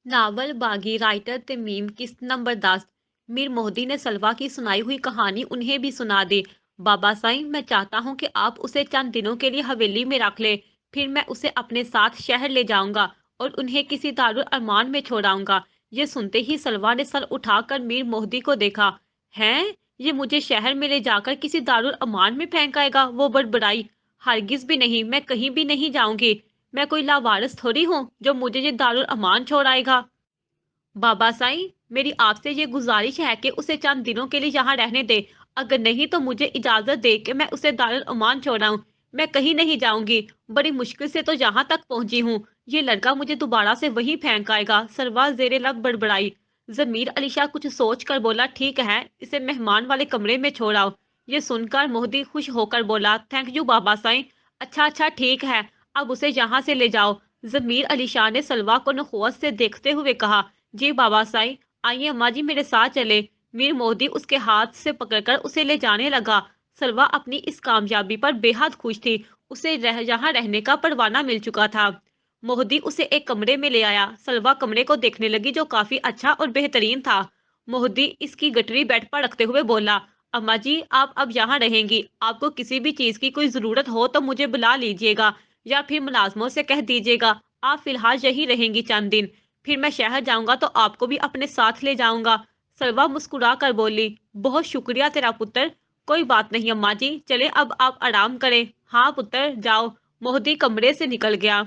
Novel बागी writer Tamim किस्त number 10। Mir मोहदी ने सलवा की सुनाई हुई कहानी उन्हें भी सुना दी। बाबा साईं, मैं चाहता हूँ कि आप उसे चंद दिनों के लिए हवेली में रख ले, फिर मैं उसे अपने साथ शहर ले जाऊंगा और उन्हें किसी दारुल अरमान में छोड़ाऊंगा। ये सुनते ही सलवा ने सर उठाकर मीर मोहदी को देखा। हैं, ये मुझे शहर में ले जाकर किसी दारुल अमान में फेंक आएगा? वो बड़बड़ाई। हरगिज भी नहीं, मैं कहीं भी नहीं जाऊंगी। मैं कोई लावारिस थोड़ी हूँ जो मुझे ये दारुल अमान छोड़ाएगा। बाबा साईं, मेरी आपसे ये गुजारिश है कि उसे चंद दिनों के लिए यहाँ रहने दे। अगर नहीं तो मुझे इजाजत दे कि मैं उसे दारुल अमान छोड़ाऊं। मैं कहीं नहीं जाऊंगी। बड़ी मुश्किल से तो यहाँ तक पहुंची हूँ। ये लड़का मुझे दोबारा से वहीं फेंक आएगा। सरवा जेरे लग बड़बड़ाई। जमीर अली शाह कुछ सोच कर बोला, ठीक है, इसे मेहमान वाले कमरे में छोड़ाओ। ये सुनकर मोहदी खुश होकर बोला, थैंक यू बाबा साईं। अच्छा अच्छा, ठीक है, अब उसे यहाँ से ले जाओ। जमीर अली शाह ने सलवा को नखुवत से देखते हुए कहा, जी बाबा साईं, आइए अम्मा जी मेरे साथ चले। मीर मोदी उसके हाथ से पकड़कर उसे ले जाने लगा। सलवा अपनी इस कामयाबी पर बेहद खुश थी। उसे यहाँ रहने का परवाना मिल चुका था। मोहदी उसे एक कमरे में ले आया। सलवा कमरे को देखने लगी जो काफी अच्छा और बेहतरीन था। मोहदी इसकी गठरी बेड पर रखते हुए बोला, अम्मा जी आप अब यहाँ रहेंगी। आपको किसी भी चीज की कोई जरूरत हो तो मुझे बुला लीजिएगा या फिर मुलाजमों से कह दीजिएगा। आप फिलहाल यही रहेंगी चंद दिन, फिर मैं शहर जाऊंगा तो आपको भी अपने साथ ले जाऊंगा। सलवा मुस्कुरा कर बोली, बहुत शुक्रिया तेरा पुत्र। कोई बात नहीं अम्मा जी, चले अब आप आराम करें। हाँ पुत्र, जाओ। मोहदी कमरे से निकल गया।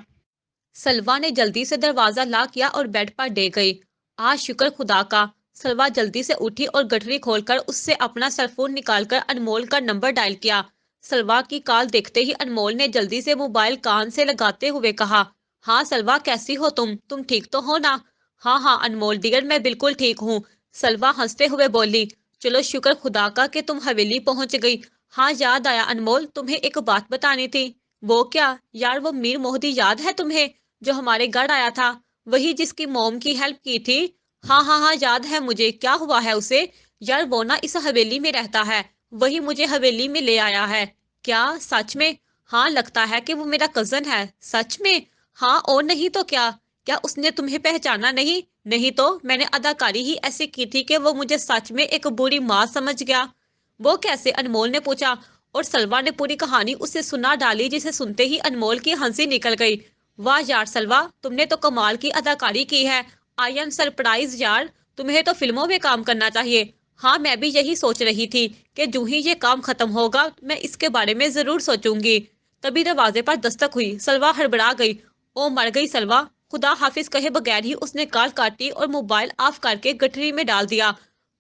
सलवा ने जल्दी से दरवाजा ला किया और बेड पर डे गई। आज शुक्र खुदा का। सलवा जल्दी से उठी और गठरी खोलकर उससे अपना सेलफोन निकालकर अनमोल का नंबर डायल किया। सलवा की कॉल देखते ही अनमोल ने जल्दी से मोबाइल कान से लगाते हुए कहा, हाँ सलवा, कैसी हो तुम ठीक तो हो ना? हाँ हाँ अनमोल डिगर, मैं बिल्कुल ठीक हूँ। सलवा हंसते हुए बोली, चलो शुक्र खुदा का कि तुम हवेली पहुंच गई। हाँ याद आया अनमोल, तुम्हें एक बात बतानी थी। वो क्या यार? वो मीर मोहदी याद है तुम्हें, जो हमारे घर आया था? वही जिसकी मोम की हेल्प की थी। हाँ हाँ हाँ, याद है मुझे। क्या हुआ है उसे? यार वो ना इस हवेली में रहता है। वही मुझे हवेली में ले आया है। क्या सच में? हाँ, लगता है कि वो मेरा कजन है। सच में? हाँ और नहीं तो क्या। क्या उसने तुम्हें पहचाना नहीं? नहीं तो मैंने अदाकारी ही ऐसी की थी कि वो मुझे सच में एक बुरी माँ समझ गया। वो कैसे? अनमोल ने पूछा और सलवा ने पूरी कहानी उसे सुना डाली, जिसे सुनते ही अनमोल की हंसी निकल गई। वाह यार सलवा, तुमने तो कमाल की अदाकारी की है। आई एम सरप्राइज यार, तुम्हें तो फिल्मों में काम करना चाहिए। हाँ, मैं भी यही सोच रही थी कि जो ही ये काम खत्म होगा मैं इसके बारे में जरूर सोचूंगी। तभी दरवाजे पर दस्तक हुई। सलवा हड़बड़ा गई। ओ मर गई सलवा। खुदा हाफिज कहे बगैर ही उसने कॉल काटी और मोबाइल ऑफ करके गठरी में डाल दिया।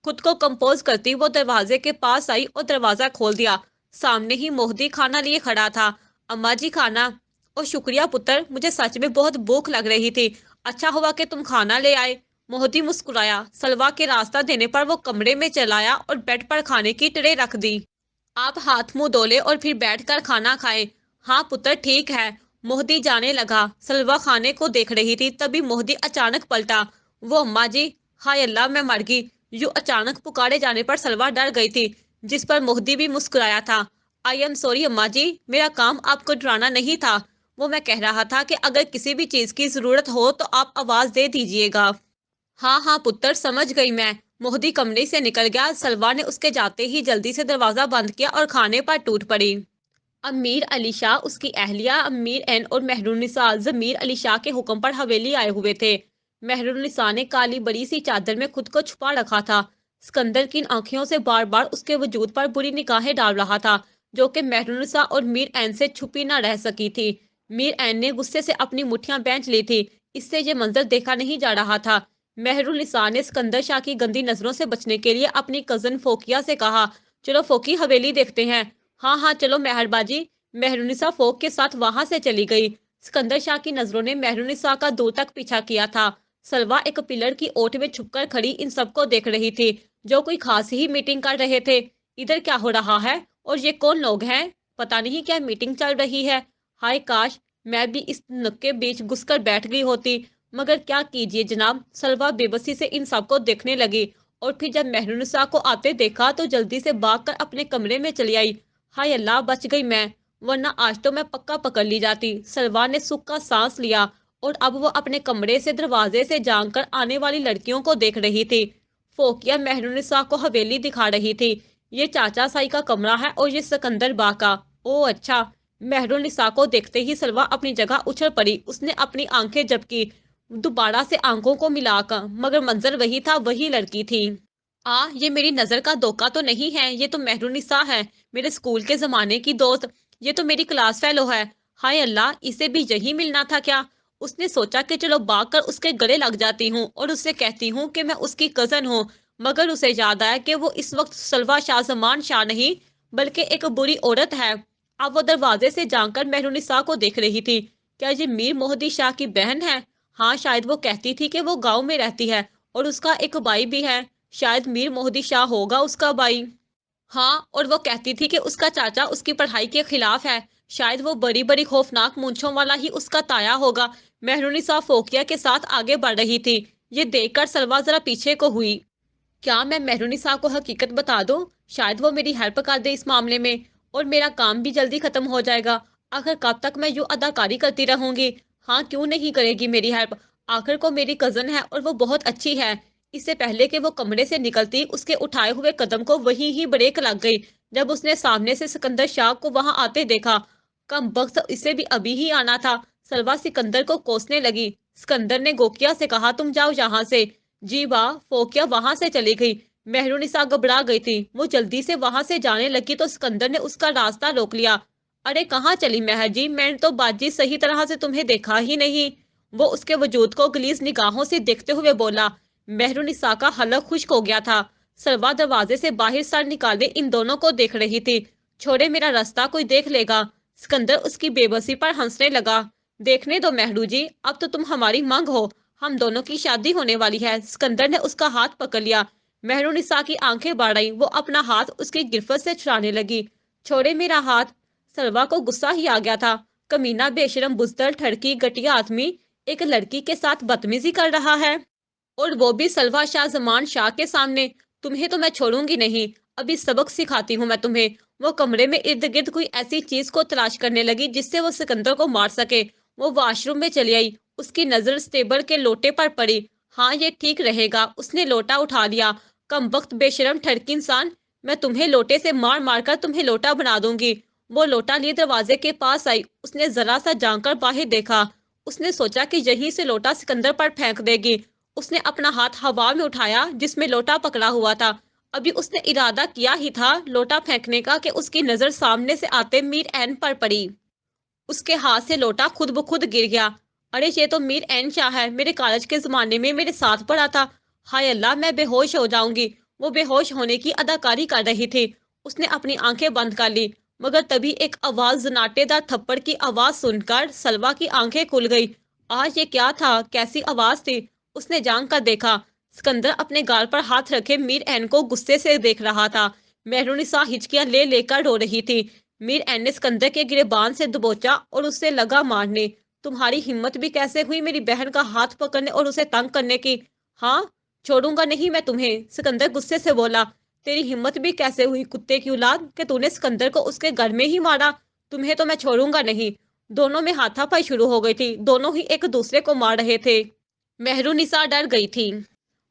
खुद को कंपोज करती वो दरवाजे के पास आई और दरवाजा खोल दिया। सामने ही मोहदी खाना लिए खड़ा था। अम्मा जी खाना? ओ शुक्रिया पुत्र, मुझे सच में बहुत भूख लग रही थी। अच्छा हुआ कि तुम खाना ले आए। मोहदी मुस्कुराया। सलवा के रास्ता देने पर वो कमरे में चलाया और बेड पर खाने की ट्रे रख दी। आप हाथ मुंह धो ले और फिर बैठकर खाना खाए। हाँ पुत्र, ठीक है। मोहदी जाने लगा। सलवा खाने को देख रही थी, तभी मोहदी अचानक पलटा। वो अम्मा जी। हाय अल्लाह, मैं मर गई। यूं अचानक पुकारे जाने पर सलवा डर गई थी, जिस पर मोहदी भी मुस्कुराया था। आई एम सॉरी अम्मा जी, मेरा काम आपको डराना नहीं था। वो मैं कह रहा था कि अगर किसी भी चीज की जरूरत हो तो आप आवाज दे दीजिएगा। हाँ हाँ पुत्र, समझ गई मैं। मोहदी कमरे से निकल गया। सलवा ने उसके जाते ही जल्दी से दरवाजा बंद किया और खाने पर टूट पड़ी। अमीर अली शाह, उसकी अहलिया अमीर एन और मेहरुन्निसा जमीर अली शाह के हुक्म पर हवेली आए हुए थे। मेहरुन्निसा ने काली बड़ी सी चादर में खुद को छुपा रखा था। सिकंदर की आंखों से बार बार उसके वजूद पर बुरी निगाहें डाल रहा था, जो कि मेहरुन्निसा और मीर एन से छुपी न रह सकी थी। मीर एन ने गुस्से से अपनी मुठ्ठियां बेंच ली थी। इससे ये मंजर देखा नहीं जा रहा था। मेहरुन्निसा ने सिकंदर शाह की गंदी नजरों से बचने के लिए अपनी कजन फोकिया से कहा, चलो फोकी, हवेली देखते हैं। हाँ हाँ चलो मेहरबाजी। मेहरुनिसा फोक के साथ वहां से चली गई। सिकंदर शाह की नजरों ने मेहरुनिसा का दूर तक पीछा किया था। सलवा एक पिलर की ओट में छुपकर खड़ी इन सबको देख रही थी, जो कोई खास ही मीटिंग कर रहे थे। इधर क्या हो रहा है और ये कौन लोग हैं? पता नहीं क्या मीटिंग चल रही है। हाय काश मैं भी इस नक के बीच घुसकर बैठ गई होती, मगर क्या कीजिए जनाब। सलवा बेबसी से इन सबको देखने लगी और फिर जब मेहरुनिसा को आते देखा तो जल्दी से भागकर अपने कमरे में चली आई। हाय अल्लाह, बच गई मैं, वरना आज तो मैं पक्का पकड़ ली जाती। सलवा ने सुख का सांस लिया और अब वो अपने कमरे से दरवाजे से झांक कर आने वाली लड़कियों को देख रही थी। फोकिया मेहरुनिसा को हवेली दिखा रही थी। ये चाचा साई का कमरा है और ये सिकंदर बा का। ओ अच्छा। मेहरुनिसा को देखते ही सलवा अपनी जगह उछल पड़ी। उसने अपनी आंखें झपकी, दोबारा से आंखों को मिलाकर, मगर मंजर वही था, वही लड़की थी। ये मेरी नजर का धोखा तो नहीं है, ये तो मेहरुनिसा है, मेरे स्कूल के जमाने की दोस्त। ये तो मेरी क्लास फेलो है। हाय अल्लाह, इसे भी यही मिलना था क्या? उसने सोचा कि चलो भाग कर उसके गले लग जाती हूँ और उससे कहती हूँ कि मैं उसकी कजन हूँ। मगर उसे याद आया कि वो इस वक्त सलवा शाह जमान शाह नहीं, बल्कि एक बुरी औरत है। अब वो दरवाजे से जानकर मेहरुनिसा को देख रही थी। क्या ये मीर मोहद्दी शाह की बहन है? हाँ, शायद वो कहती थी कि वो गांव में रहती है और उसका एक भाई भी है। शायद मीर मोहद्दी शाह होगा उसका भाई। हाँ, और वो कहती थी कि उसका चाचा उसकी पढ़ाई के खिलाफ है। शायद वो बड़ी बड़ी खौफनाक मूंछों वाला ही उसका ताया होगा। मेहरुनिसा फोकिया के साथ आगे बढ़ रही थी। ये देखकर सलवा जरा पीछे को हुई। क्या मैं मेहरुनिसा को हकीकत बता दूं? शायद वो मेरी हेल्प कर दे इस मामले में, और मेरा काम भी जल्दी खत्म हो जाएगा। आखिर कब तक मैं यूं अदाकारी करती रहूंगी? हाँ, क्यों नहीं करेगी मेरी हेल्प? आखिर को मेरी कजन है और वो बहुत अच्छी है। इससे पहले कि वो कमरे से निकलती, उसके उठाए हुए कदम को वहीं ही ब्रेक लग गई जब उसने सामने से सिकंदर शाह को वहां आते देखा। कम वक्त, इसे भी अभी ही आना था। सलवा सिकंदर को कोसने लगी। सिकंदर ने गोकिया से कहा, तुम जाओ यहाँ से। जी वाह, फोकिया वहां से चली गई। मेहरुनिसा घबरा गई थी। वो जल्दी से वहां से जाने लगी तो सिकंदर ने उसका रास्ता रोक लिया। अरे कहाँ चली महर जी, मैंने तो बाजी सही तरह से तुम्हें देखा ही नहीं। वो उसके वजूद को गलीज निगाहों से देखते हुए बोला। मेहरुनिसा का हलक खुश्क हो गया था। सलवा दरवाजे से बाहर सर निकाले इन दोनों को देख रही थी। छोड़े, मेरा रास्ता कोई देख लेगा। सिकंदर उसकी बेबसी पर हंसने लगा। देखने दो महरू जी, अब तो तुम हमारी मंग हो। हम दोनों की शादी होने वाली है। सिकंदर ने उसका हाथ पकड़ लिया। मेहरुनिसा की आंखें बाढ़ आई। वो अपना हाथ उसकी गिरफ्त से छुड़ाने लगी। छोड़े मेरा हाथ। सलवा को गुस्सा ही आ गया था। कमीना, बेशरम, बुजदल, ठड़की, घटिया आदमी एक लड़की के साथ बदतमीजी कर रहा है, और वो भी सलवा शाह जमान शाह के सामने। तुम्हें तो मैं छोड़ूंगी नहीं। अभी सबक सिखाती हूँ मैं तुम्हें। वो कमरे में इर्द गिर्द कोई ऐसी चीज को तलाश करने लगी जिससे वो सिकंदर को मार सके। वो वॉशरूम में चली आई। उसकी नजर स्टेबल के लोटे पर पड़ी। हाँ, ये ठीक रहेगा। उसने लोटा उठा लिया। कम वक्त, बेशरम, ठड़की इंसान, मैं तुम्हें लोटे से मार मार कर तुम्हें लोटा बना दूंगी। वो लोटा लिए दरवाजे के पास आई। उसने जरा सा झांक कर बाहर देखा। उसने सोचा कि यहीं से लोटा सिकंदर पर फेंक देगी। उसने अपना हाथ हवा में उठाया जिसमें लोटा पकड़ा हुआ था। अभी उसने इरादा किया ही था लोटा फेंकने का कि उसकी नजर सामने से आते मीर एन पर पड़ी। उसके हाथ से लोटा खुद ब खुद गिर गया। अरे ये तो मीर एन शाह है, मेरे कॉलेज के जमाने में मेरे साथ पढ़ा था। हाय अल्लाह, मैं बेहोश हो जाऊंगी। वो बेहोश होने की अदाकारी कर रही थी। उसने अपनी आंखें बंद कर ली, मगर तभी एक आवाज, जनाटेदार थप्पड़ की आवाज सुनकर सलवा की आंखें खुल गई। आज ये क्या था? कैसी आवाज थी? उसने जांग कर देखा। सिकंदर अपने गाल पर हाथ रखे मीर एन को गुस्से से देख रहा था। मेहरुनिसा हिचकियां ले लेकर रो रही थी। मीर एन ने सिकंदर के गिरेबान से दबोचा और उससे लगा मारने। तुम्हारी हिम्मत भी कैसे हुई मेरी बहन का हाथ पकड़ने और उसे तंग करने की? हाँ, छोड़ूंगा नहीं मैं तुम्हें। सिकंदर गुस्से से बोला। तेरी हिम्मत भी कैसे हुई कुत्ते की औलाद, कि तूने सिकंदर को उसके घर में ही मारा? तुम्हें तो मैं छोड़ूंगा नहीं। दोनों में हाथापाई शुरू हो गई थी। दोनों ही एक दूसरे को मार रहे थे। मेहरुनिसा डर गई थी।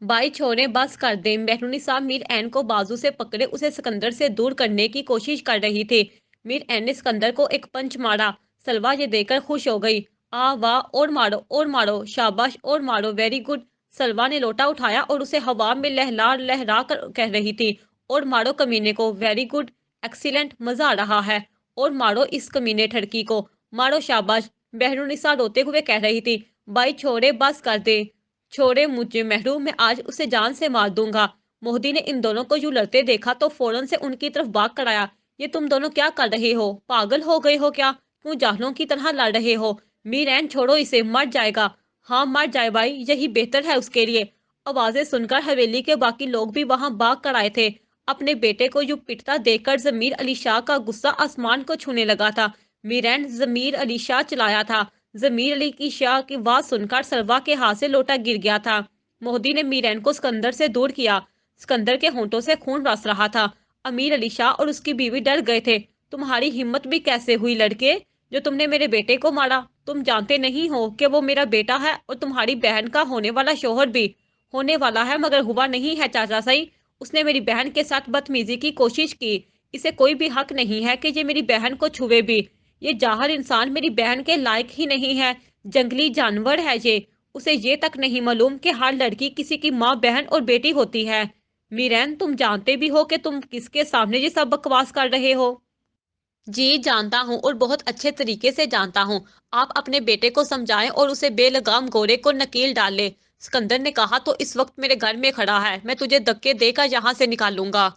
भाई छोरे, बस कर दे। मेहरुनिसा मीर एन को बाजू से पकड़े उसे सिकंदर से दूर करने की कोशिश कर रही थी। मीर एन ने सिकंदर को एक पंच मारा। सलवा ये देखकर खुश हो गई। आ वाह, और मारो, शाबाश, और मारो, वेरी गुड। सलवा ने लोटा उठाया और उसे हवा में लहला लहरा कर कह रही थी, और मारो कमीने को, वेरी गुड, एक्सीलेंट, मजा आ रहा है। और मारो इस कमीने ठड़की को, मारो, शाबाश। मेहरुनिसा रोते हुए कह रही थी। भाई छोरे, बस कर दे। छोड़े मुझे महरू, मैं आज उसे जान से मार दूंगा। मोहदी ने इन दोनों को यूं लड़ते देखा तो फौरन से उनकी तरफ भाग कर आया। ये तुम दोनों क्या कर रहे हो? पागल हो गए हो क्या? क्यों जाहलों की तरह लड़ रहे हो? मीरैन, छोड़ो इसे, मर जाएगा। हाँ, मर जाए भाई, यही बेहतर है उसके लिए। आवाजें सुनकर हवेली के बाकी लोग भी वहां भाग कर आए थे। अपने बेटे को यूं पिटता देखकर जमीर अली शाह का गुस्सा आसमान को छूने लगा था। मीरैन जमीर अली शाह चलाया था। जमीर अली की शाह की आवाज सुनकर सलवा के हाथ से लोटा गिर गया था। मोहदी ने मीरैन को सिकंदर से दूर किया। सिकंदर के होंठों से खून रस रहा था। अमीर अली शाह और उसकी बीवी डर गए थे। तुम्हारी हिम्मत भी कैसे हुई लड़के? जो तुमने मेरे बेटे को मारा। तुम जानते नहीं हो कि वो मेरा बेटा है और तुम्हारी बहन का होने वाला शौहर भी होने वाला है, मगर हुआ नहीं है चाचा सही। उसने मेरी बहन के साथ बदतमीजी की कोशिश की। इसे कोई भी हक नहीं है कि ये मेरी बहन को छुए भी। ये जाहिर इंसान मेरी बहन के लायक ही नहीं है, जंगली जानवर है ये। उसे ये तक नहीं मालूम कि हर लड़की किसी की माँ, बहन और बेटी होती है। मीरैन, तुम जानते भी हो कि तुम किसके सामने ये सब बकवास कर रहे हो। जी जानता हूँ, और बहुत अच्छे तरीके से जानता हूँ। आप अपने बेटे को समझाएं और उसे बेलगाम घोड़े को नकील डाल ले। सिकंदर ने कहा, तो इस वक्त मेरे घर में खड़ा है, मैं तुझे धक्के देकर यहाँ से निकालूंगा।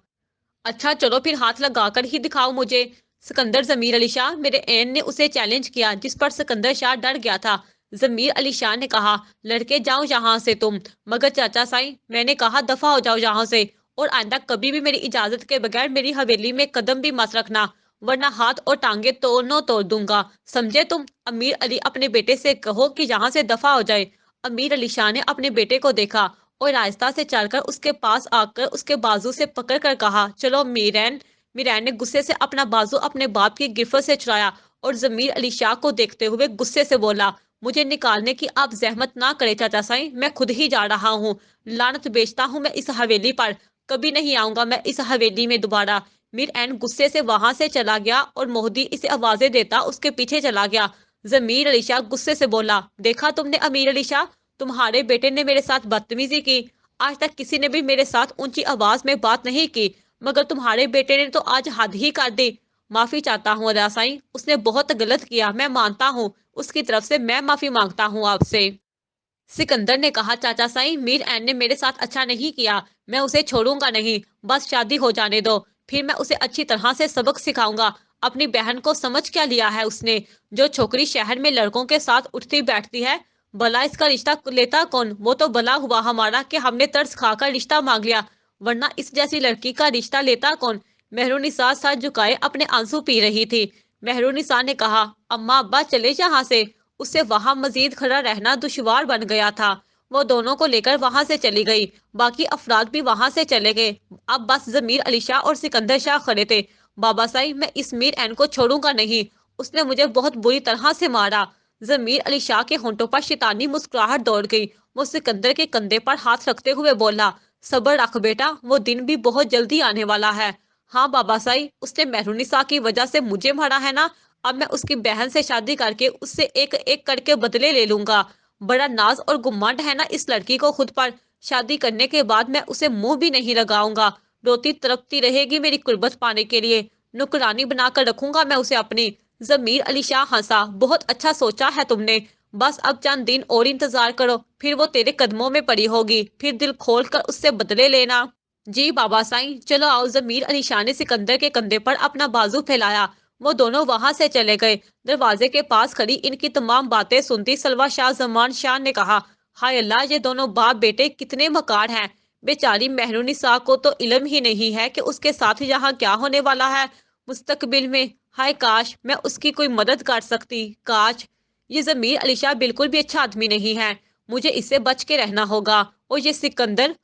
अच्छा चलो फिर हाथ लगाकर ही दिखाओ मुझे। सिकंदर जमीर अली शाह, मेरे एन ने उसे चैलेंज किया, जिस पर सिकंदर शाह डर गया था। जमीर अली शाह ने कहा, लड़के जाओ यहाँ से तुम। मगर चाचा साईं, मैंने कहा दफा हो जाओ यहाँ से, और आइंदा कभी भी मेरी इजाजत के बगैर मेरी हवेली में कदम भी मत रखना, वरना हाथ और टांगे दोनों तोड़ दूंगा, समझे तुम। अमीर अली, अपने बेटे से कहो कि यहाँ से दफा हो जाए। अमीर अली शाह ने अपने बेटे को देखा और आहिस्ता से चलकर उसके पास आकर उसके बाजू से पकड़कर कहा, चलो मीरैन। मीरैन ने गुस्से से अपना बाजू अपने बाप की गिरफ्त से छुड़ाया और जमीर अली शाह को देखते हुए गुस्से से बोला, मुझे निकालने की आप जहमत ना करे चाचा साईं, मैं खुद ही जा रहा हूँ। लानत बेचता हूँ मैं इस हवेली पर, कभी नहीं आऊंगा मैं इस हवेली में दोबारा। मीरैन गुस्से से वहां से चला गया और मोहदी इसे आवाजें देता उसके पीछे चला गया। जमीर अली शाह गुस्से से बोला, देखा तुमने अमीर अली शाह, तुम्हारे बेटे ने मेरे साथ बदतमीजी की। आज तक किसी ने भी मेरे साथ ऊंची आवाज में बात नहीं की, मगर तुम्हारे बेटे ने तो आज हद ही कर दी। माफी चाहता हूँ अदा साईं, उसने बहुत गलत किया, मैं मानता हूँ। उसकी तरफ से मैं माफी मांगता हूँ आपसे। सिकंदर ने कहा, चाचा साईं, मीर एन ने मेरे साथ अच्छा नहीं किया, मैं उसे छोड़ूंगा नहीं। बस शादी हो जाने दो, फिर मैं उसे अच्छी तरह से सबक सिखाऊंगा। अपनी बहन को समझ क्या लिया है उसने। जो छोकरी शहर में लड़कों के साथ उठती बैठती है, भला इसका रिश्ता लेता कौन। वो तो भला हुआ हमारा कि हमने तरस खाकर रिश्ता मांग लिया, वरना इस जैसी लड़की का रिश्ता लेता कौन। मेहरुनिसा सर झुकाए अपने आंसू पी रही थी। मेहरुनिसा ने कहा, अम्मा अब्बा चले यहाँ से। उससे वहां मजीद खड़ा रहना दुश्वार बन गया था। वो दोनों को लेकर वहां से चली गई। बाकी अफराद भी वहां से चले गए। अब बस जमीर अली शाह और सिकंदर शाह खड़े थे। बाबा साईं, मैं इस मीर एन को छोड़ूंगा नहीं, उसने मुझे बहुत बुरी तरह से मारा। जमीर अली शाह के होंठों पर शैतानी मुस्कुराहट दौड़ गई। वो सिकंदर के कंधे पर हाथ रखते हुए बोला, सब्र रख बेटा, वो दिन भी बहुत जल्दी आने वाला है। हाँ बाबा साईं, उसने मेहरुनिसा की वजह से मुझे मारा है ना, अब मैं उसकी बहन से शादी करके उससे एक एक करके बदले ले लूंगा। बड़ा नाज और गुम्मंड है ना इस लड़की को खुद पर। शादी करने के बाद मैं उसे मुंह भी नहीं लगाऊंगा। रोती तड़पती रहेगी मेरी कुर्बत पाने के लिए। नुकरानी बनाकर रखूंगा मैं उसे अपनी। जमीर अली शाह हंसा, बहुत अच्छा सोचा है तुमने। बस अब चंद दिन और इंतजार करो, फिर वो तेरे कदमों में पड़ी होगी, फिर दिल खोल कर उससे बदले लेना। जी बाबा साईं, चलो आओ। जमीर अली शाह ने सिकंदर के कंधे पर अपना बाजू फैलाया। वो दोनों वहां से चले गए। दरवाजे के पास खड़ी इनकी तमाम बातें सुनती सलवा शाह जमान शाह ने कहा, हाय अल्लाह, ये दोनों बाप बेटे कितने मकार हैं। बेचारी मेहरुनिसा को तो इल्म ही नहीं है कि उसके साथ यहाँ क्या होने वाला है मुस्तकबिल में। हाय काश मैं उसकी कोई मदद कर सकती, काश। ये जमीर अली शाह बिल्कुल भी अच्छा आदमी नहीं है, मुझे इससे बच के रहना होगा। और ये सिकंदर,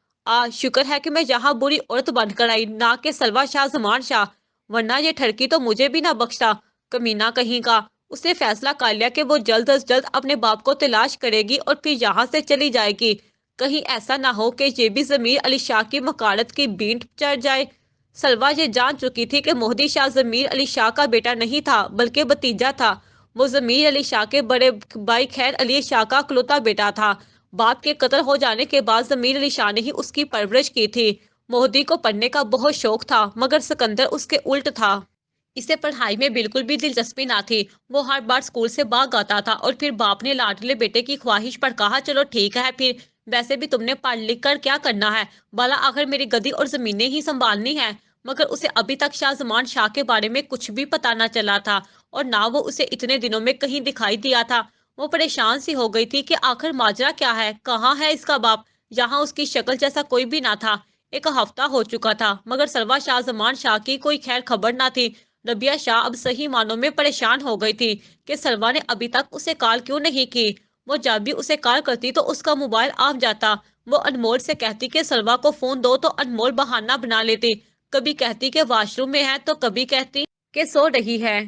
शुक्र है कि मैं यहाँ बुरी औरत बनकर आई, ना कि सलवा शाह जमान शाह, वरना ये ठरकी तो मुझे भी ना बख्शता। कमीना कहीं का। उसने फैसला कर लिया कि वो जल्द अज जल्द अपने बाप को तलाश करेगी और फिर यहाँ से चली जाएगी। कहीं ऐसा ना हो कि ये भी जमीर अली शाह की मकारत की बींट चढ़ जाए। सलवा ये जान चुकी थी कि मोहदी शाह जमीर अली शाह का बेटा नहीं था, बल्कि भतीजा था। वो जमीर अली शाह के बड़े भाई खैर अली शाह का इकलौता बेटा था। बाप के कत्ल हो जाने के बाद जमीर अली शाह ने ही उसकी परवरिश की थी। मोहदी को पढ़ने का बहुत शौक था, मगर सिकंदर उसके उल्ट था। इसे पढ़ाई में बिल्कुल भी दिलचस्पी ना थी। वो हर बार स्कूल से भाग आता था और फिर बाप ने लाडले बेटे की ख्वाहिश पर कहा, चलो ठीक है फिर, वैसे भी तुमने पढ़ लिख कर क्या करना है, भला आखिर मेरी गद्दी और जमीनें ही संभालनी है। मगर उसे अभी तक शाह जमान शाह के बारे में कुछ भी पता न चला था, और ना वो उसे इतने दिनों में कहीं दिखाई दिया था। वो परेशान सी हो गई थी कि आखिर माजरा क्या है, कहाँ है इसका बाप। यहाँ उसकी शक्ल जैसा कोई भी ना था। एक हफ्ता हो चुका था, मगर सरवा शाह जमान शाह की कोई खैर खबर ना थी। रबिया शाह अब सही मानों में परेशान हो गई थी कि सलवा ने अभी तक उसे कॉल क्यों नहीं की। वो जब भी उसे कॉल करती तो उसका मोबाइल ऑफ जाता। वो अनमोल से कहती कि सलवा को फोन दो, तो अनमोल बहाना बना लेती। कभी कहती कि वॉशरूम में है, तो कभी कहती कि सो रही है।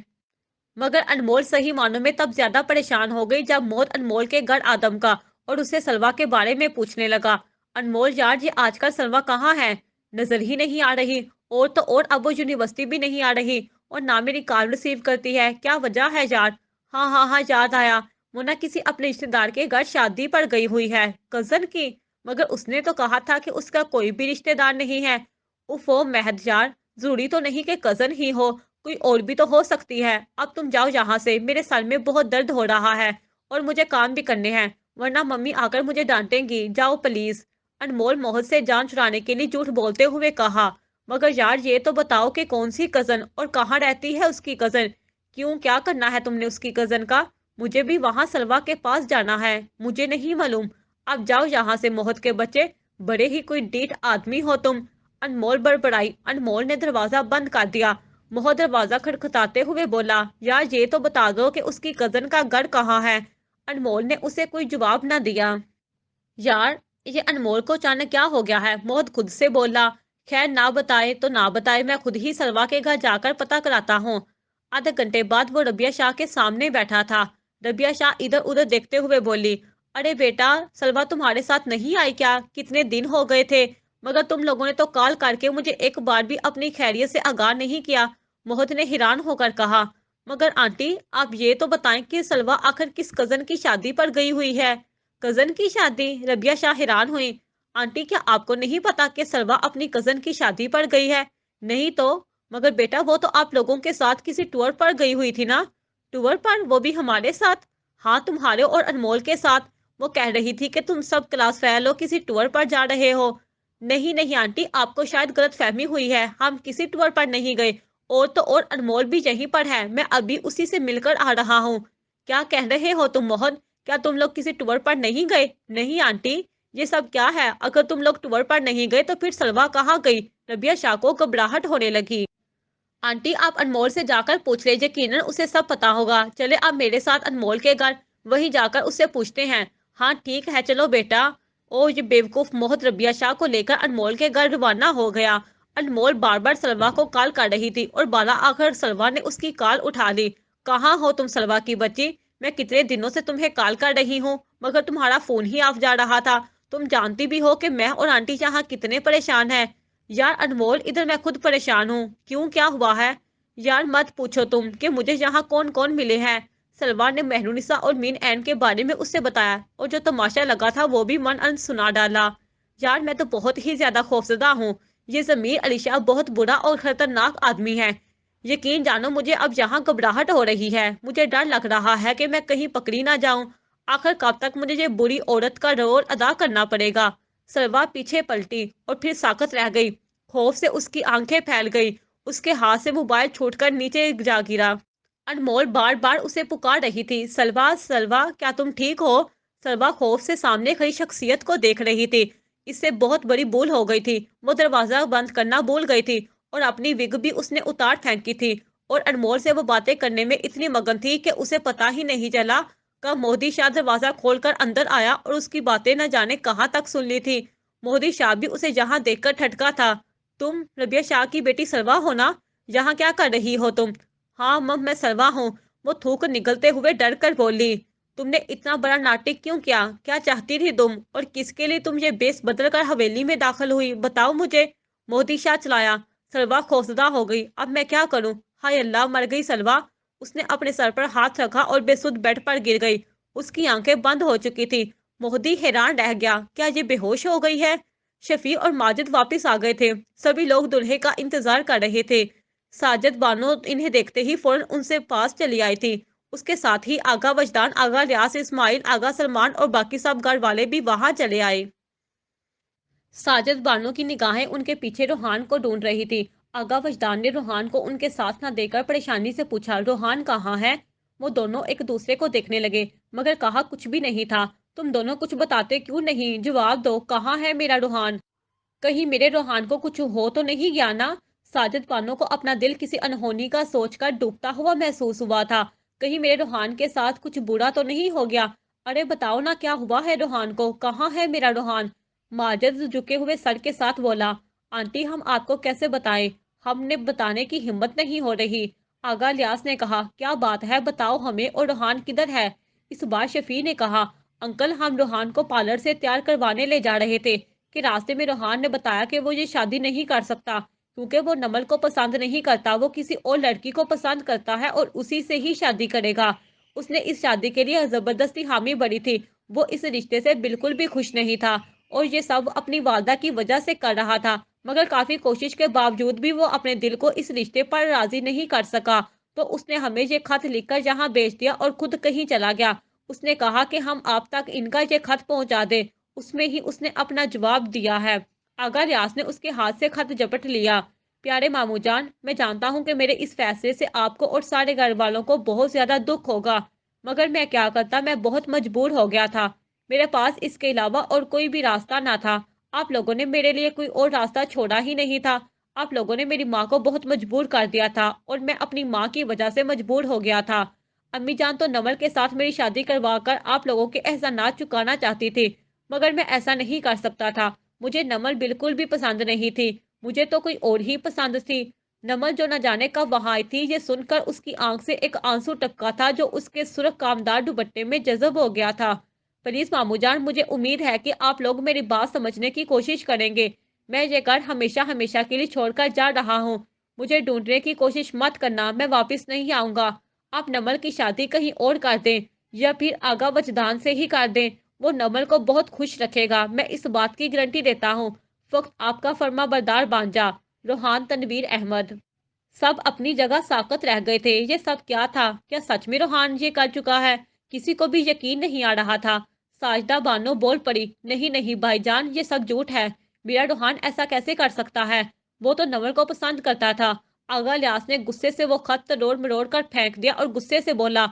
मगर अनमोल सही मानों में तब ज्यादा परेशान हो गई जब मोहन अनमोल के घर आदम का और उससे सलवा के बारे में पूछने लगा। अनमोल यार, ये आजकल सलवा कहाँ है? नजर ही नहीं आ रही। और तो और अब वो यूनिवर्सिटी भी नहीं आ रही और ना मेरी कॉल रिसीव करती है। क्या वजह है यार? हाँ हाँ हाँ, याद आया। वो ना किसी अपने रिश्तेदार के घर शादी पर गई हुई है, कजन की। मगर उसने तो कहा था कि उसका कोई भी रिश्तेदार नहीं है। उफ, ओ महद यार, जरूरी तो नहीं कि कजन ही हो, कोई और भी तो हो सकती है। अब तुम जाओ यहाँ से, मेरे सर में बहुत दर्द हो रहा है और मुझे काम भी करने हैं, वरना मम्मी आकर मुझे डांटेंगी। जाओ प्लीज। अनमोल मोहन से जान छुड़ाने के लिए झूठ बोलते हुए कहा। मगर यार, ये तो बताओ कि कौन सी कजन और कहाँ रहती है उसकी कजन? क्यों, क्या करना है तुमने उसकी कजन का? मुझे भी वहां सलवा के पास जाना है, मुझे नहीं मालूम। अब जाओ यहाँ से मोहत के बच्चे, बड़े ही कोई डीठ आदमी हो तुम। अनमोल बड़बड़ाई। अनमोल ने दरवाजा बंद कर दिया। मोह दरवाजा खटखटाते हुए बोला, यार ये तो बता दो कि उसकी कजन का घर कहाँ है? अनमोल ने उसे कोई जवाब न दिया। यार, ये अनमोल को अचानक क्या हो गया है? मोहन खुद से बोला। खैर, ना बताए तो ना बताए, मैं खुद ही सलवा के घर जाकर पता कराता हूँ। आधे घंटे बाद वो रबिया शाह के सामने बैठा था। रबिया शाह इधर उधर देखते हुए बोली, अरे बेटा, सलवा तुम्हारे साथ नहीं आई क्या? कितने दिन हो गए थे, मगर तुम लोगों ने तो कॉल करके मुझे एक बार भी अपनी खैरियत से आगाह नहीं किया। मोहित ने हैरान होकर कहा। मगर आंटी, आप ये तो बताएं कि सलवा आखिर किस कजन की शादी पर गई हुई है? कजन की शादी? रबिया शाह हैरान हुई। आंटी, क्या आपको नहीं पता कि सलवा अपनी कजन की शादी पर गई है? नहीं तो। मगर बेटा, वो तो आप लोगों के साथ किसी टूर पर गई हुई थी ना? टूर पर? वो भी हमारे साथ? हाँ, तुम्हारे और अनमोल के साथ। वो कह रही थी कि तुम सब क्लास फेल हो, किसी टूर पर जा रहे हो। नहीं नहीं आंटी, आपको शायद गलत फहमी हुई है, हम किसी टूर पर नहीं गए। और तो और अनमोल भी यहीं पर है, मैं अभी उसी से मिलकर आ रहा हूँ। क्या कह रहे हो तुम मोहन? क्या तुम लोग किसी टूर पर नहीं गए? नहीं आंटी, ये सब क्या है? अगर तुम लोग टूर पर नहीं गए तो फिर सलवा कहाँ गई? रबिया शाह को घबराहट होने लगी। आंटी, आप अनमोल से जाकर पूछ ले, यकीनन उसे सब पता होगा। चले आप मेरे साथ अनमोल के घर, वहीं जाकर उससे पूछते हैं। हाँ ठीक है, चलो बेटा। ओ ये बेवकूफ मोहत रबिया शाह को लेकर अनमोल के घर रवाना हो गया। अनमोल बार बार सलवा को कॉल कर रही थी और बाला आकर सलवा ने उसकी कॉल उठा ली। कहाँ हो तुम सलवा की बच्ची? मैं कितने दिनों से तुम्हें कॉल कर रही हूँ, मगर तुम्हारा फोन ही ऑफ जा रहा था। तुम जानती भी हो कि मैं और आंटी यहाँ कितने परेशान हैं। यार अनमोल, इधर मैं खुद परेशान हूँ। क्यों, क्या हुआ है? यार मत पूछो तुम कि मुझे यहाँ कौन कौन मिले हैं। सलमान ने मेहरुनिसा और मीन एन के बारे में उससे बताया और जो तमाशा लगा था वो भी मन अन सुना डाला। यार मैं तो बहुत ही ज्यादा खौफजदा हूँ। ये जमीर अली शाह बहुत बुरा और खतरनाक आदमी है। यकीन जानो, मुझे अब यहाँ घबराहट हो रही है। मुझे डर लग रहा है कि मैं कहीं पकड़ी ना जाऊं। आखिर कब तक मुझे ये बुरी औरत का रोल अदा करना पड़ेगा? सलवा पीछे पलटी और फिर साकत रह गई। खौफ से उसकी आंखें फैल गई। उसके हाथ से मोबाइल छूटकर नीचे जा गिरा। अनमोल बार बार उसे पुकार रही थी, सलवा सलवा, क्या तुम ठीक हो? सलवा खौफ से सामने खड़ी शख्सियत को देख रही थी। इससे बहुत बड़ी भूल हो गई थी। वो दरवाजा बंद करना भूल गई थी और अपनी विग भी उसने उतार फेंकी थी। और अनमोल से वो बातें करने में इतनी मगन थी कि उसे पता ही नहीं चला कब मोदी शाह दरवाजा खोलकर अंदर आया और उसकी बातें न जाने कहाँ तक सुन ली थी। मोदी शाह भी उसे यहाँ देखकर ठटका था। तुम रबिया शाह की बेटी सलवा हो ना? यहाँ क्या कर रही हो तुम? हाँ मम, मैं सलवा हूँ। वो थूक निगलते हुए डर कर बोली। तुमने इतना बड़ा नाटक क्यों किया? क्या चाहती थी तुम? और किसके लिए तुम ये बेस बदल कर हवेली में दाखिल हुई, बताओ मुझे। मोदी शाह चलाया। सलवा खौफजदा हो गई। अब मैं क्या करूं? हाय अल्लाह, मर गई सलवा। उसने अपने सर पर हाथ रखा और बेसुध बेड पर गिर गई। उसकी आंखें बंद हो चुकी थी। मोहदी हैरान रह गया, क्या ये बेहोश हो गई है? शफी और माजिद वापस आ गए थे। सभी लोग दुल्हे का इंतजार कर रहे थे। साजिद बानो इन्हें देखते ही फौरन उनसे पास चली आई थी। उसके साथ ही आगा वजदान, आगा रियाज इस्माइल, आगा सलमान और बाकी सब घर वाले भी वहां चले आए। साजिद बानो की निगाहें उनके पीछे रोहान को ढूंढ रही थी। आगा वजदान ने रोहान को उनके साथ न देकर परेशानी से पूछा, रोहान कहाँ है? वो दोनों एक दूसरे को देखने लगे, मगर कहा कुछ भी नहीं था। तुम दोनों कुछ बताते क्यों नहीं? जवाब दो, कहाँ है मेरा रोहान? कहीं मेरे रोहान को कुछ हो तो नहीं गया ना? साजिद बानो को अपना दिल किसी अनहोनी का सोचकर डूबता हुआ महसूस हुआ था। कहीं मेरे रोहान के साथ कुछ बुरा तो नहीं हो गया? अरे बताओ ना, क्या हुआ है रोहान को? कहाँ है मेरा रोहान? माजिद झुके हुए सर के साथ बोला, आंटी हम आपको कैसे बताएं? हमने बताने की हिम्मत नहीं हो रही। आगा लियास ने कहा, क्या बात है, बताओ हमें, और रोहान किधर है? इस बार शफी ने कहा, अंकल हम रोहान को पार्लर से तैयार करवाने ले जा रहे थे कि रास्ते में रोहान ने बताया कि वो ये शादी नहीं कर सकता क्योंकि वो नमल को पसंद नहीं करता, वो किसी और लड़की को पसंद करता है और उसी से ही शादी करेगा। उसने इस शादी के लिए जबरदस्ती हामी भरी थी। वो इस रिश्ते से बिल्कुल भी खुश नहीं था और ये सब अपनी वालदा की वजह से कर रहा था, मगर काफी कोशिश के बावजूद भी वो अपने दिल को इस रिश्ते पर राजी नहीं कर सका। तो उसने हमें ये खत लिखकर यहाँ भेज दिया और खुद कहीं चला गया। उसने कहा कि हम आप तक इनका ये खत पहुंचा दें। उसमें ही उसने अपना जवाब दिया है। आगा रियाज ने उसके हाथ से खत झपट लिया। प्यारे मामू जान, मैं जानता हूँ कि मेरे इस फैसले से आपको और सारे घर वालों को बहुत ज्यादा दुख होगा, मगर मैं क्या करता, मैं बहुत मजबूर हो गया था। मेरे पास इसके अलावा और कोई भी रास्ता ना था। आप लोगों ने मेरे लिए कोई और रास्ता छोड़ा ही नहीं था। आप लोगों ने मेरी माँ को बहुत मजबूर कर दिया था और मैं अपनी माँ की वजह से मजबूर हो गया था। अम्मी जान तो नमल के साथ मेरी शादी करवा कर आप लोगों के एहसानात चुकाना चाहती थी, मगर मैं ऐसा नहीं कर सकता था। मुझे नमल बिल्कुल भी पसंद नहीं थी। मुझे तो कोई और ही पसंद थी। नमल जो न जाने कब वहां आई थी, ये सुनकर उसकी आंख से एक आंसू टपका था जो उसके सुर्ख कामदार दुपट्टे में जज़ब हो गया था। प्लीज मामू जान, मुझे उम्मीद है कि आप लोग मेरी बात समझने की कोशिश करेंगे। मैं ये घर हमेशा हमेशा के लिए छोड़कर जा रहा हूँ। मुझे ढूंढने की कोशिश मत करना, मैं वापस नहीं आऊंगा। आप नमल की शादी कहीं और कर दें या फिर आगा वजदान से ही कर दें। वो नमल को बहुत खुश रखेगा, मैं इस बात की गारंटी देता हूँ। फक्त आपका फर्मा बरदार बांजा, रोहान तनवीर अहमद। सब अपनी जगह साकत रह गए थे। ये सब क्या था? क्या सच में रोहान ये कर चुका है? किसी को भी यकीन नहीं आ रहा था। साजदा बानो बोल पड़ी, नहीं नहीं भाईजान, ये सब झूठ है। मेरा रोहान ऐसा कैसे कर सकता है? वो तो नवल को पसंद करता था। आगा लियास ने गुस्से से वो खत तरोड़ मरोड़ कर फेंक दिया और गुस्से से बोला,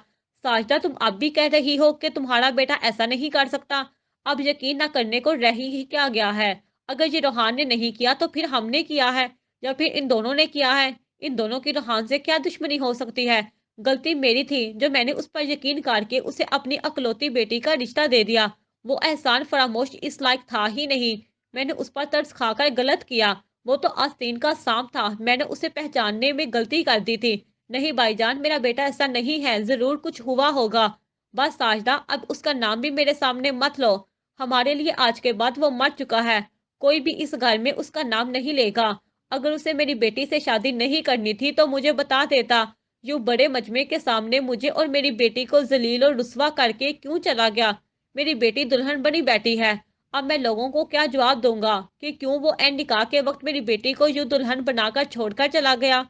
साजदा तुम अब भी कह रही हो कि तुम्हारा बेटा ऐसा नहीं कर सकता? अब यकीन न करने को रह ही क्या गया है? अगर ये रोहान ने नहीं किया तो फिर हमने किया है, या फिर इन दोनों ने किया है। इन दोनों की रोहान से क्या दुश्मनी हो सकती है? गलती मेरी थी जो मैंने उस पर यकीन करके उसे अपनी अकलौती बेटी का रिश्ता दे दिया। वो एहसान फरामोश इस लायक था ही नहीं। मैंने उस पर तरस खाकर गलत किया। वो तो आस्तीन का सांप था, मैंने उसे पहचानने में गलती कर दी थी। नहीं भाईजान, मेरा बेटा ऐसा नहीं है, जरूर कुछ हुआ होगा। बस साजदा, अब उसका नाम भी मेरे सामने मत लो। हमारे लिए आज के बाद वो मर चुका है। कोई भी इस घर में उसका नाम नहीं लेगा। अगर उसे मेरी बेटी से शादी नहीं करनी थी तो मुझे बता देता। यूं बड़े मजमे के सामने मुझे और मेरी बेटी को जलील और रुस्वा करके क्यों चला गया? मेरी बेटी दुल्हन बनी बैठी है। अब मैं लोगों को क्या जवाब दूंगा कि क्यों वो एन निकाह के वक्त मेरी बेटी को यूं दुल्हन बनाकर छोड़कर चला गया?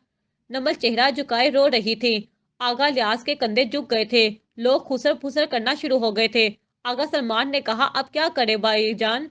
नमल चेहरा झुकाए रो रही थी। आगा लियाज के कंधे झुक गए थे। लोग खुसर फुसर करना शुरू हो गए थे। आगा सलमान ने कहा, अब क्या करे भाईजान?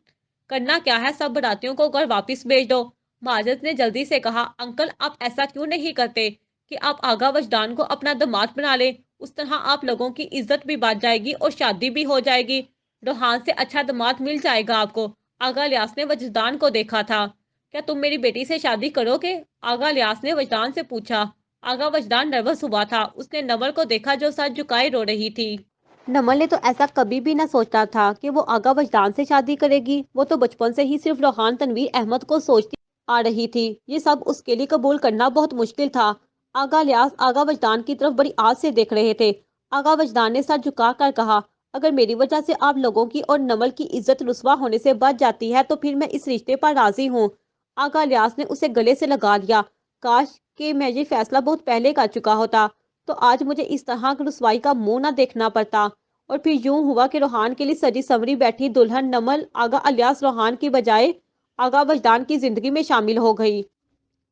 करना क्या है, सब बरातियों को घर वापस भेज दो। माजद ने जल्दी से कहा, अंकल आप ऐसा क्यों नहीं करते कि आप आगा वजदान को अपना दामाद बना ले? उस तरह आप लोगों की इज्जत भी बढ़ जाएगी और शादी भी हो जाएगी। रोहान से अच्छा दामाद मिल जाएगा आपको। आगा लियास ने वजदान को देखा था। क्या तुम मेरी बेटी से शादी करोगे? आगा लियास ने वजदान से पूछा। आगा वजदान नर्वस हुआ था। उसने नमल को देखा जो सर झुकाए रो रही थी। नमल ने तो ऐसा कभी भी ना सोचा था कि वो आगा वजदान से शादी करेगी। वो तो बचपन से ही सिर्फ रोहान तनवीर अहमद को सोचती आ रही थी। ये सब उसके लिए कबूल करना बहुत मुश्किल था। आगा लियास आगा वजदान की तरफ बड़ी आस से देख रहे थे। आगा वजदान ने सर झुका कर कहा, अगर मेरी वजह से आप लोगों की और नमल की इज्जत रुस्वा होने से बच जाती है तो फिर मैं इस रिश्ते पर राजी हूँ। आगा लियास ने उसे गले से लगा लिया। काश कि मैं ये फैसला बहुत पहले कर चुका होता, तो आज मुझे इस तरह की रुसवाई का मुंह ना देखना पड़ता। और फिर यूं हुआ कि रोहान के लिए सजी संवरी बैठी दुल्हन नमल आगा अलियास रोहान की बजाय आगा वजदान की जिंदगी में शामिल हो गई।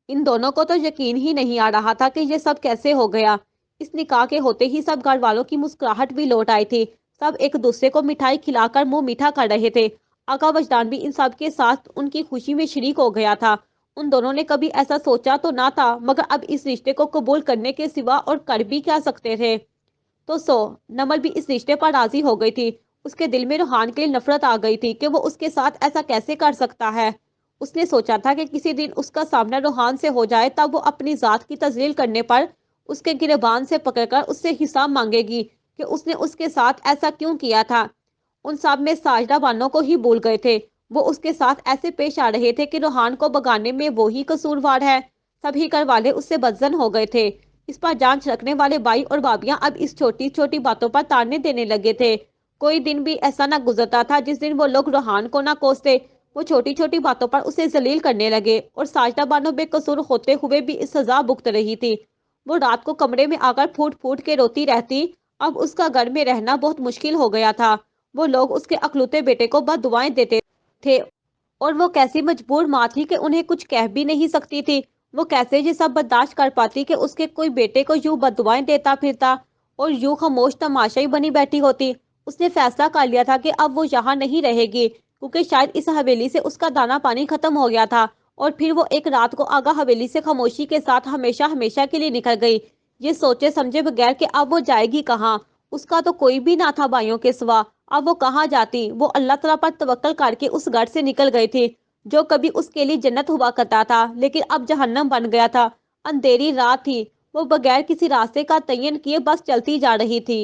इन दोनों को तो यकीन ही नहीं आ रहा था कि ये सब कैसे हो गया। इस निकाह के होते ही सब घर वालों की मुस्कुराहट भी लौट आई थी। सब एक दूसरे को मिठाई खिलाकर मुंह मीठा कर रहे थे। आगा वजदान भी इन सब के साथ उनकी खुशी में शरीक हो गया था। उन दोनों ने कभी ऐसा सोचा तो ना था, मगर अब इस रिश्ते को कबूल करने के सिवा और कर भी क्या सकते थे। तो नमल भी इस रिश्ते पर राजी हो गई थी। उसके दिल में रोहान के लिए नफरत आ गई थी कि वो उसके साथ ऐसा कैसे कर सकता है। उसने सोचा था कि किसी दिन उसका सामना रोहान से हो जाए, तब वो अपनी जात की तजलील करने पर उसके गिरबान से पकड़कर उससे हिसाब मांगेगी कि उसने उसके साथ ऐसा क्यों किया था। उन सब में साजदा बानो को ही भूल गए थे। वो उसके साथ ऐसे पेश आ रहे थे कि रोहान को भगाने में वो ही कसूरवार है। सभी घर वाले उससे बदजन हो गए थे। اس پر جان رکھنے والے بھائی اور بھابیاں اب اس چھوٹی چھوٹی باتوں پر تانے دینے لگے تھے۔ کوئی دن بھی ایسا نہ گزرتا تھا جس دن وہ لوگ روحان کو نہ کوستے۔ وہ چھوٹی چھوٹی باتوں پر اسے ذلیل کرنے لگے اور ساجدہ بانو بے قصور ہوتے ہوئے بھی اس سزا بھگت رہی تھی۔ وہ رات کو کمرے میں آ کر پھوٹ پھوٹ کے روتی رہتی۔ اب اس کا گھر میں رہنا بہت مشکل ہو گیا تھا۔ وہ لوگ اس کے اکلوتے بیٹے کو بد دعائیں دیتے تھے اور وہ کیسی مجبور ماں تھی کہ انہیں کچھ کہہ بھی نہیں سکتی تھی۔ وہ کیسے یہ سب برداشت کر پاتی کہ اس کے کوئی بیٹے کو یوں بد دعائیں دیتا پھرتا اور یوں خاموش تماشائی بنی بیٹھی ہوتی۔ اس نے فیصلہ کر لیا تھا کہ اب وہ یہاں نہیں رہے گی، کیونکہ شاید اس حویلی سے اس کا دانا پانی ختم ہو گیا تھا، اور پھر وہ ایک رات کو آگا حویلی سے خاموشی کے ساتھ ہمیشہ ہمیشہ کے لیے نکل گئی، یہ سوچے سمجھے بغیر کہ اب وہ جائے گی کہاں۔ اس کا تو کوئی بھی نہ تھا بھائیوں کے سوا، اب وہ کہاں جاتی؟ وہ اللہ تعالیٰ پر توکل کر کے اس گھر سے نکل گئی تھی جو کبھی اس کے لیے جنت ہوا کرتا تھا، لیکن اب جہنم بن گیا تھا۔ اندھیری رات تھی، وہ بغیر کسی راستے کا تعین کیے بس چلتی جا رہی تھی۔